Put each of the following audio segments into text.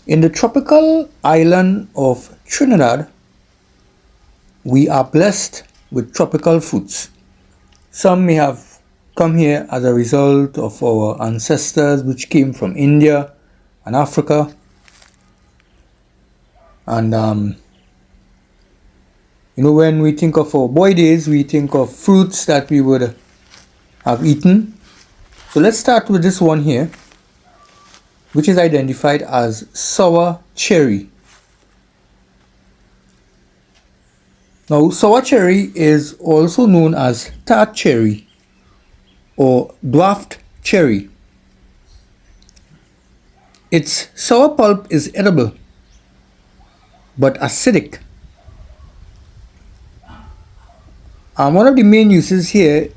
In the tropical island of Trinidad, we are blessed with tropical fruits. Some may have come here as a result of our ancestors which came from India and Africa. And when we think of our boy days, we think of fruits that we would have eaten. So let's start with this one here, which is identified as sour cherry. Now, sour cherry is also known as tart cherry or dwarfed cherry. Its sour pulp is edible but acidic. And one of the main uses here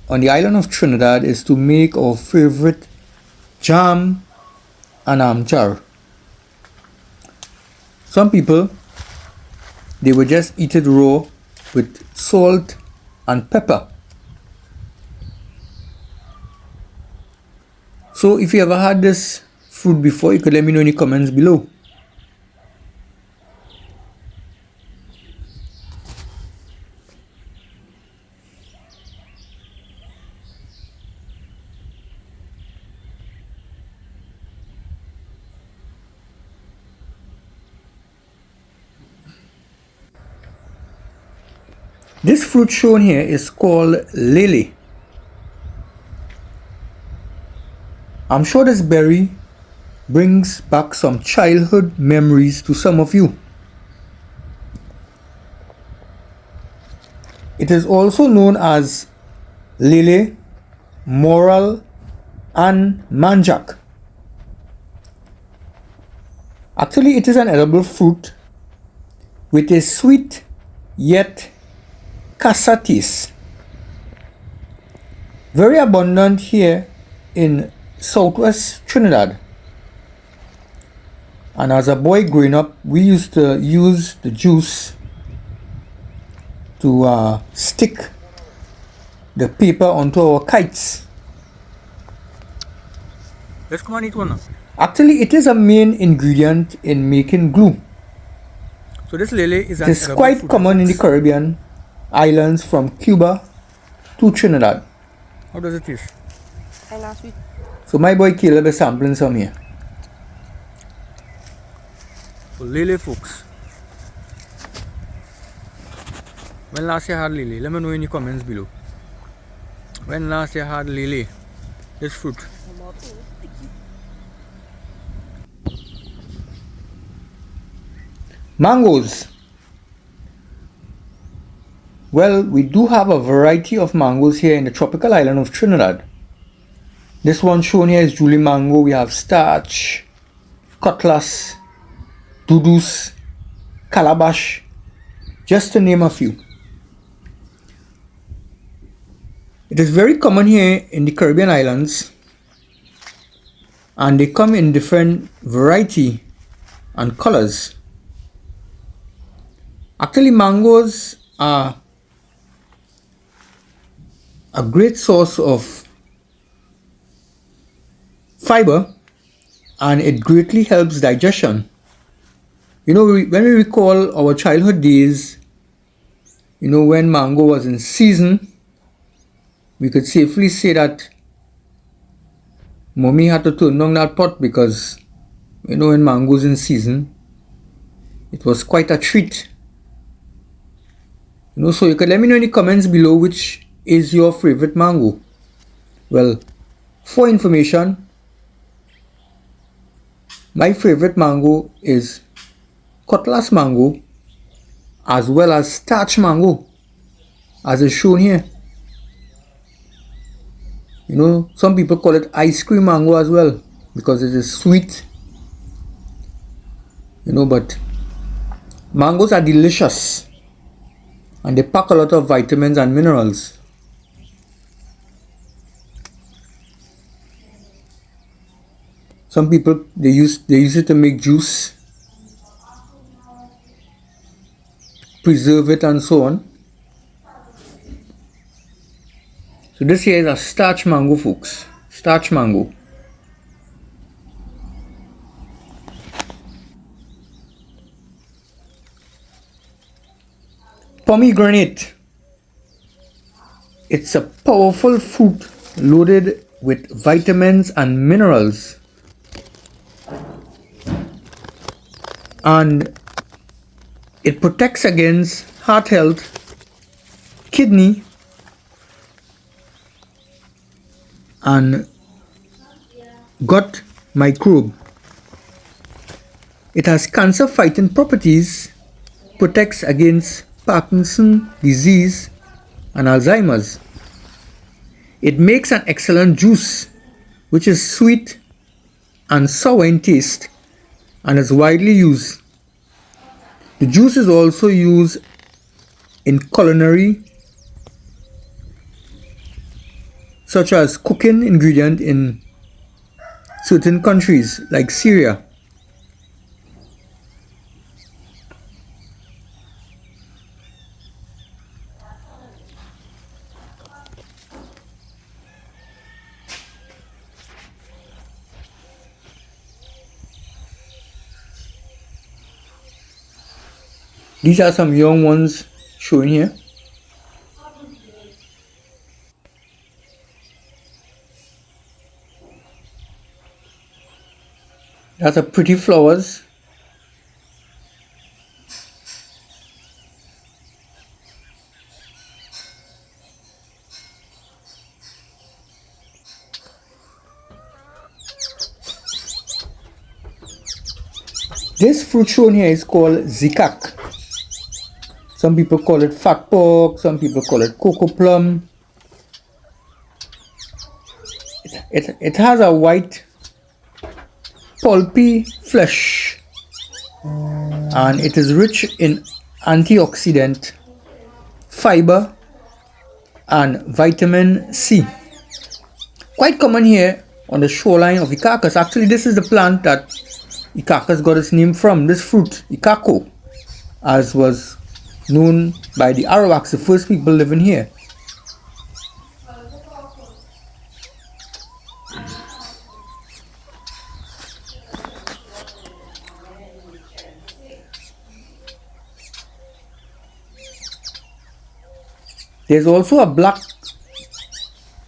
on the island of Trinidad is to make our favorite jam and jar. Some people, they would just eat it raw with salt and pepper. So if you ever had this fruit before, you could let me know in the comments below. This fruit shown here is called lele. I'm sure this berry brings back some childhood memories to some of you. It is also known as lele, moral, and manjak. Actually, it is an edible fruit with a sweet yet casa taste. Very abundant here in southwest Trinidad. And as a boy growing up, we used to use the juice to stick the paper onto our kites. Let's come on, eat one now. Actually, it is a main ingredient in making glue. So this lele is quite common in the Caribbean islands from Cuba to Trinidad. How does it taste? Kind of sweet. So my boy Caleb is sampling some here. So lele, folks. When last you had lele? Let me know in the comments below. When last you had lele? This fruit. Mangoes. Well, we do have a variety of mangoes here in the tropical island of Trinidad. This one shown here is Julie mango. We have starch, cutlass, dudus, calabash, just to name a few. It is very common here in the Caribbean islands, and they come in different variety and colors. Actually, mangoes are a great source of fiber, and it greatly helps digestion. When we recall our childhood days, when mango was in season, we could safely say that mommy had to turn down that pot because, when mango's in season, it was quite a treat. So you could let me know in the comments below which is your favorite mango. Well, for information, my favorite mango is cutlass mango as well as starch mango, as is shown here. Some people call it ice cream mango as well because it is sweet. But mangoes are delicious and they pack a lot of vitamins and minerals. Some people they use it to make juice, preserve it, and so on. So this here is a starch mango, folks. Starch mango. Pomegranate. It's a powerful fruit loaded with vitamins and minerals. And it protects against heart health, kidney, and gut microbe. It has cancer fighting properties, protects against Parkinson's disease and Alzheimer's. It makes an excellent juice, which is sweet and sour in taste and is widely used. The juice is also used in culinary, such as cooking ingredient in certain countries like Syria. These are some young ones shown here. That's a pretty flowers. This fruit shown here is called zikak. Some people call it fat pork, some people call it cocoa plum. It has a white pulpy flesh and it is rich in antioxidant, fiber and vitamin C. Quite common here on the shoreline of Icacus. Actually, this is the plant that Icacus got its name from, this fruit, Icaco, as was known by the Arawaks, the first people living here. There's also a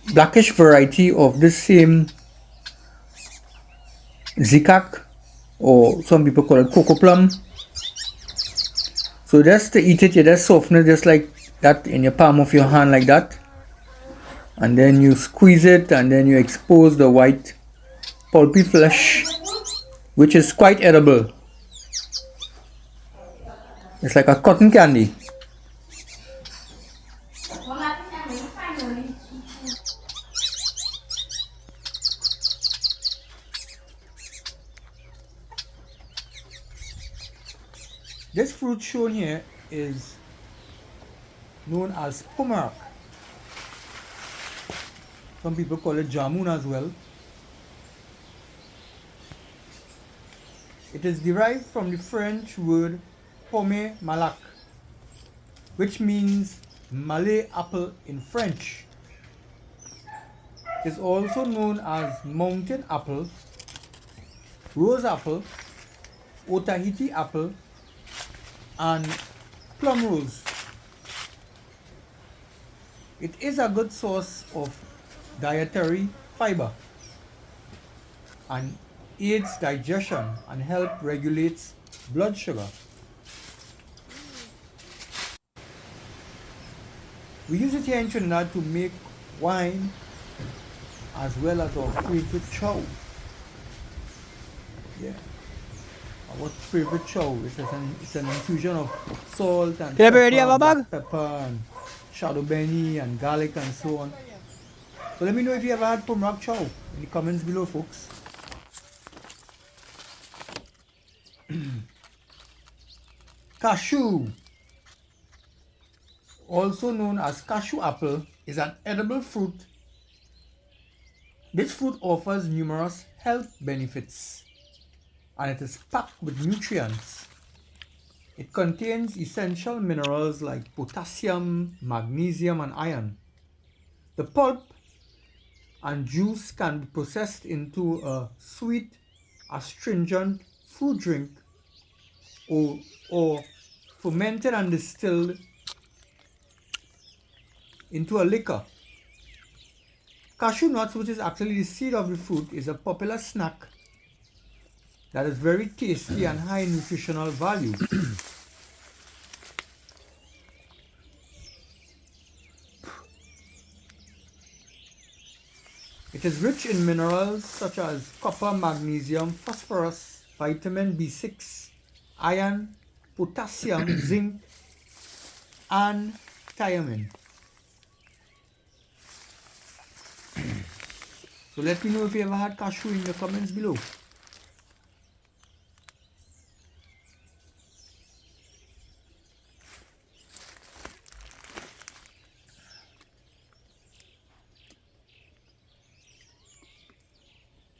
blackish variety of this same zikak, or some people call it cocoa plum. So just to eat it, you just soften it just like that in your palm of your hand like that. And then you squeeze it and then you expose the white pulpy flesh, which is quite edible. It's like a cotton candy. This fruit shown here is known as Pumarak. Some people call it jamun as well. It is derived from the French word Pomegranate, which means Malay apple in French. It is also known as mountain apple, rose apple, Otahiti apple, and plum rose. It is a good source of dietary fiber and aids digestion and help regulates blood sugar. We use it here in Trinidad to make wine as well as our favorite chow. Yeah. Our favorite chow it's an infusion of salt and pepper, black pepper and shadow benny and garlic and so on. So let me know if you ever had Pumarak chow in the comments below, folks. Cashew, also known as cashew apple, is an edible fruit. This fruit offers numerous health benefits and it is packed with nutrients. It contains essential minerals like potassium, magnesium, and iron. The pulp and juice can be processed into a sweet, astringent fruit drink or fermented and distilled into a liquor. Cashew nuts, which is actually the seed of the fruit, is a popular snack that is very tasty and high in nutritional value. It is rich in minerals such as copper, magnesium, phosphorus, vitamin B6, iron, potassium, zinc, and thiamine. So let me know if you ever had cashew in the comments below.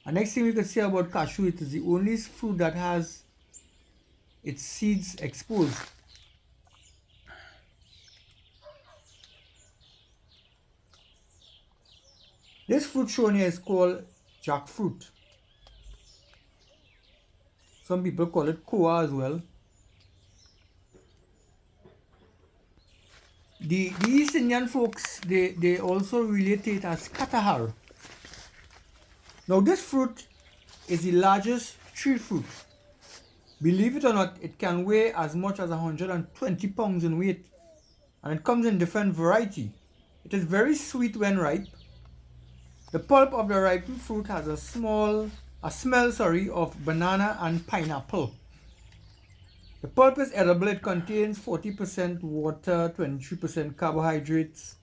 And next thing we can say about cashew, it is the only fruit that has its seeds exposed. This fruit shown here is called jackfruit. Some people call it koa as well. The East Indian folks, they also relate it as katahar. Now this fruit is the largest tree fruit. Believe it or not, it can weigh as much as 120 pounds in weight, and it comes in different variety. It is very sweet when ripe. The pulp of the ripened fruit has a smell of banana and pineapple. The pulp is edible. It contains 40% water, 23% carbohydrates,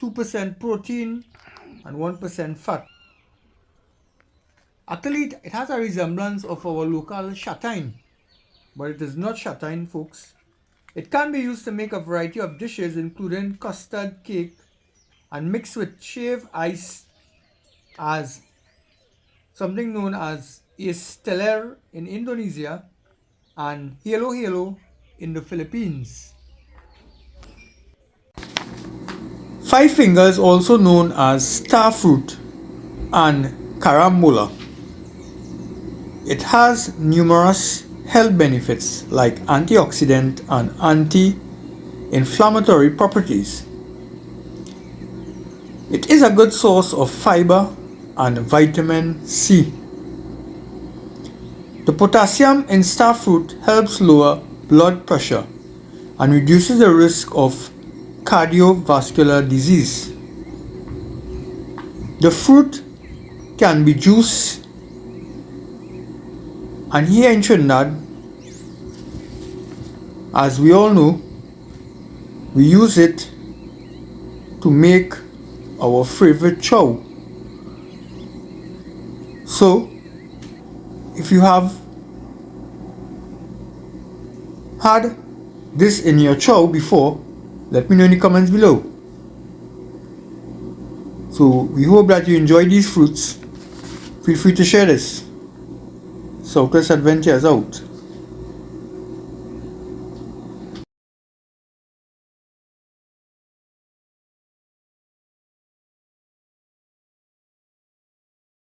2% protein, and 1% fat. Actually, it has a resemblance of our local châtaigne, but it is not châtaigne, folks. It can be used to make a variety of dishes, including custard cake, and mixed with shaved ice as something known as is teler in Indonesia and halo halo in the Philippines. Five fingers, also known as star fruit and carambola. It has numerous health benefits like antioxidant and anti-inflammatory properties. It is a good source of fiber and vitamin C. The potassium in star fruit helps lower blood pressure and reduces the risk of cardiovascular disease. The fruit can be juiced, and here in Trinidad, as we all know, we use it to make our favorite chow. So, if you have had this in your chow before, let me know in the comments below. So, we hope that you enjoy these fruits. Feel free to share this. Southwest Adventures out.